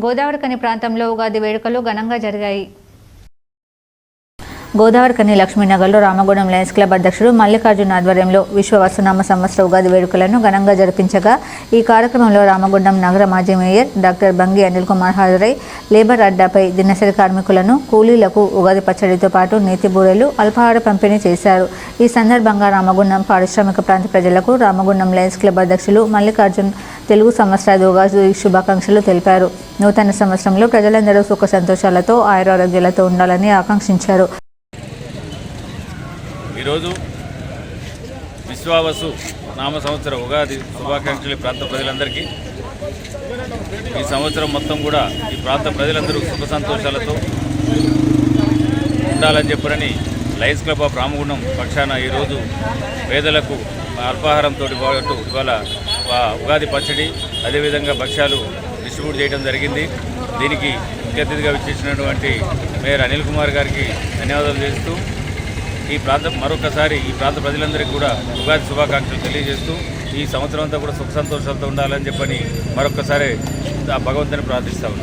గోదావరిఖని ప్రాంతంలో ఉగాది వేడుకలు ఘనంగా జరిగాయి. గోదావరిఖని లక్ష్మీనగర్లో రామగుండం లయన్స్ క్లబ్ అధ్యక్షుడు మల్లికార్జున ఆధ్వర్యంలో విశ్వ వసునామ సంవత్సర ఉగాది వేడుకలను ఘనంగా జరిపించగా ఈ కార్యక్రమంలో రామగుండం నగర మాజీ మేయర్ డాక్టర్ బంగి అనిల్ కుమార్ హాజరై లేబర్ అడ్డాపై దినసరి కార్మికులను కూలీలకు ఉగాది పచ్చడితో పాటు నేతి బూరెలు అల్పాహార పంపిణీ చేశారు. ఈ సందర్భంగా రామగుండం పారిశ్రామిక ప్రాంత ప్రజలకు రామగుండం లయన్స్ క్లబ్ అధ్యక్షులు మల్లికార్జున్ తెలుగు సంవత్సరాది ఉగాది శుభాకాంక్షలు తెలిపారు. నూతన సంవత్సరంలో ప్రజలందరూ సుఖ సంతోషాలతో ఆయురారోగ్యాలతో ఉండాలని ఆకాంక్షించారు. ఈరోజు విశ్వావసు నామ సంవత్సర ఉగాది శుభాకాంక్షలు ప్రాంత ప్రజలందరికీ. ఈ సంవత్సరం మొత్తం కూడా ఈ ప్రాంత ప్రజలందరూ సుఖ సంతోషాలతో ఉండాలని చెప్పరని లయన్స్ క్లబ్ ఆఫ్ రామగుండం పక్షాన ఈరోజు పేదలకు అల్పాహారంతో పాటు ఇవాళ ఉగాది పచ్చడి అదేవిధంగా భక్ష్యాలు డిస్ట్రిబ్యూట్ చేయడం జరిగింది. దీనికి ముఖ్య అతిథిగా విచ్చేసినటువంటి మేయర్ అనిల్ కుమార్ గారికి ధన్యవాదాలు చేస్తూ ఈ ప్రాంత ప్రజలందరికీ కూడా ఉగాది శుభాకాంక్షలు తెలియజేస్తూ ఈ సంవత్సరం అంతా కూడా సుఖ సంతోషాలతో ఉండాలని చెప్పని మరొకసారి ఆ భగవంతుని ప్రార్థిస్తా ఉన్నాం.